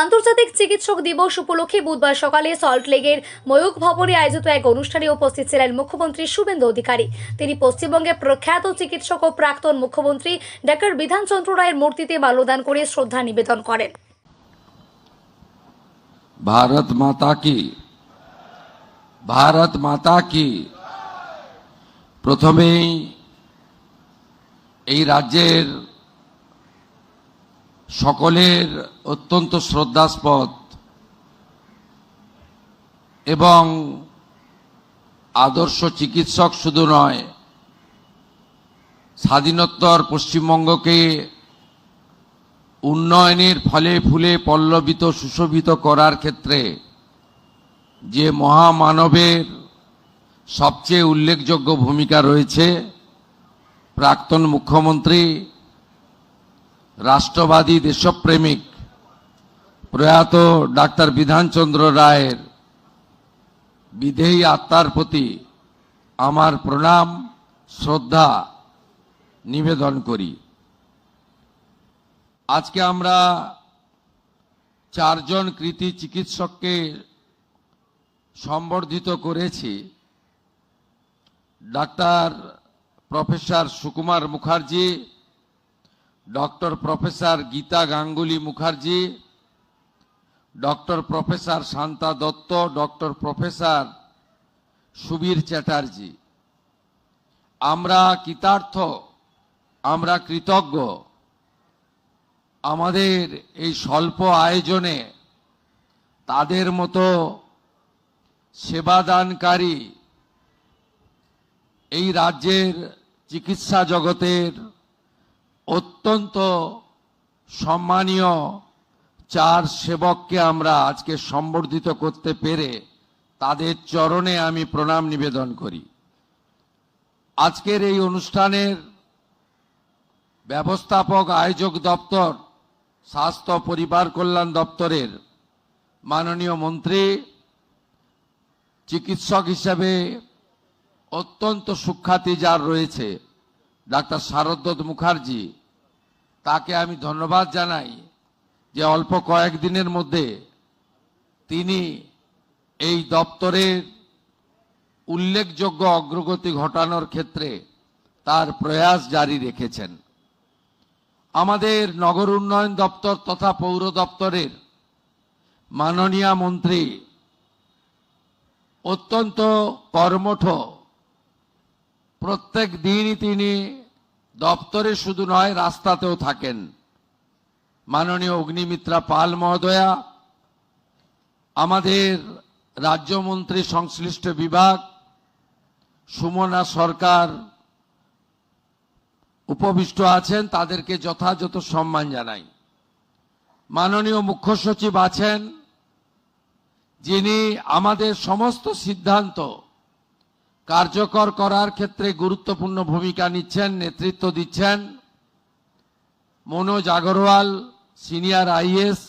আন্তর্জাতিক চিকিৎসক দিবস উপলক্ষে বুধবার সকালে সল্টলেকের ময়ূখ ভবনে আয়োজিত এক অনুষ্ঠানে উপস্থিত ছিলেন মুখ্যমন্ত্রী শুভেন্দু অধিকারী। তিনি পশ্চিমবঙ্গের প্রখ্যাত চিকিৎসক ও প্রাক্তন মুখ্যমন্ত্রী ডক্টর বিধানচন্দ্র রায়ের মূর্তিতে মাল্যদান করে শ্রদ্ধা নিবেদন করেন। भारत माता की प्रथमेই এই রাজ্যের সকলের অত্যন্ত শ্রদ্ধাস্পদ এবং আদর্শ চিকিৎসক শুধু নয়, স্বাধীনোত্তর পশ্চিমবঙ্গকে উন্নয়নের ফলে ফুলে পল্লবিত সুশোভিত করার ক্ষেত্রে যে মহামানবের সবচেয়ে উল্লেখযোগ্য ভূমিকা রয়েছে, প্রাক্তন মুখ্যমন্ত্রী, রাষ্ট্রবাদী দেশপ্রেমিক প্রয়াত ডাক্তার বিধানচন্দ্র রায়ের বিদেহী আত্মার প্রতি আমার প্রণাম শ্রদ্ধা নিবেদন করি। আজকে আমরা চারজন কৃতি চিকিৎসককে সম্বর্ধিত করেছি। Doctor professor Sukumar Mukherjee, doctor professor Gita Ganguly Mukherjee, doctor professor Shanta Dutta, doctor professor Subir Chatterjee. আমরা কৃতার্থ, আমরা কৃতজ্ঞ আমাদের এই স্বল্প আয়োজনে তাদের মতো সেবাদানকারী এই রাজ্যের চিকিৎসা জগতের অত্যন্ত সম্মানীয় চার সেবককে আমরা আজকে সম্বর্ধিত করতে পেরে তাদের চরণে আমি প্রণাম নিবেদন করি। আজকের এই অনুষ্ঠানের ব্যবস্থাপক আয়োজক দপ্তর, স্বাস্থ্য পরিবার কল্যাণ দপ্তরের মাননীয় মন্ত্রী, চিকিৎসক হিসেবে অত্যন্ত সুখ্যাতি যার রয়েছে ডাক্তার শারদত্ত মুখার্জি, তাকে আমি ধন্যবাদ জানাই যে অল্প কয়েকদিনের মধ্যে তিনি এই দপ্তরের উল্লেখযোগ্য অগ্রগতি ঘটানোর ক্ষেত্রে তার প্রয়াস জারি রেখেছেন। আমাদের নগর উন্নয়ন দপ্তর তথা পৌর দপ্তরের মাননীয় মন্ত্রী অত্যন্ত কর্মঠ, প্রত্যেক দিনই তিনি দপ্তরে শুধু নয় রাস্তাতেও থাকেন। মাননীয় অগ্নিমিত্রা পাল মহোদয়া, আমাদের রাজ্যমন্ত্রী সংশ্লিষ্ট বিভাগ সুমনা সরকার উপবিষ্ট আছেন, তাদেরকে যথাযথ সম্মান জানাই। মাননীয় মুখ্য সচিব আছেন, যিনি আমাদের সমস্ত সিদ্ধান্ত কার্যকর করার ক্ষেত্রে গুরুত্বপূর্ণ ভূমিকা নিচ্ছেন, নেতৃত্ব দিচ্ছেন। মনোজ আগরওয়াল সিনিয়র আইএস,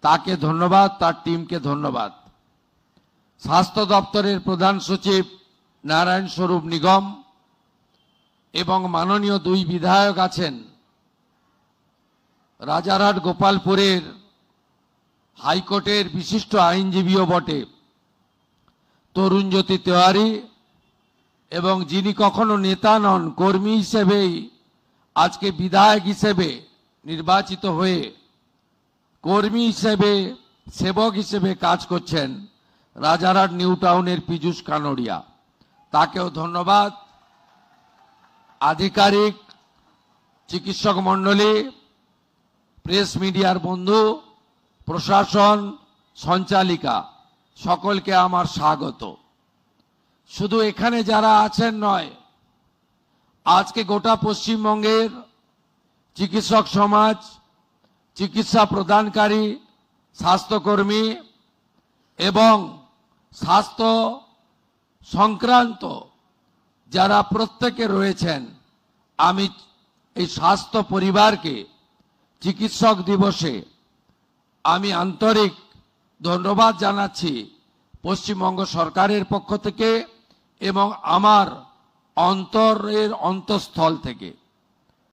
তাকে ধন্যবাদ, তার টিমকে ধন্যবাদ। স্বাস্থ্য দপ্তরের প্রধান সচিব নারায়ণ স্বরূপ নিগম এবং মাননীয় দুই বিধায়ক আছেন, রাজারহাট গোপালপুরের হাইকোর্টের বিশিষ্ট আইনজীবীও বটে তরুণজ্যোতি তেওয়ারি, এবং যিনি কখনো নেতা নন, কর্মী হিসেবেই আজকে বিধায়ক হিসেবে নির্বাচিত হয়ে কর্মী হিসেবে, সেবক হিসেবে কাজ করছেন, রাজারহাট নিউ টাউনের পীযূষ কানোড়িয়া, তাকেও ধন্যবাদ। আধিকারিক, চিকিৎসক মণ্ডলী, প্রেস মিডিয়ার বন্ধু, প্রশাসন, সঞ্চালিকা, সকলকে আমার স্বাগত। শুধু এখানে যারা আছেন নয়, আজকে গোটা পশ্চিমবঙ্গের চিকিৎসক সমাজ, চিকিৎসা প্রদানকারী স্বাস্থ্যকর্মী এবং স্বাস্থ্য সংক্রান্ত যারা প্রত্যেকে রয়েছেন, আমি এই স্বাস্থ্য পরিবারকে চিকিৎসক দিবসে আমি আন্তরিক ধন্যবাদ জানাচ্ছি পশ্চিমবঙ্গ সরকারের পক্ষ থেকে এবং আমার অন্তরের অন্তঃস্থল থেকে।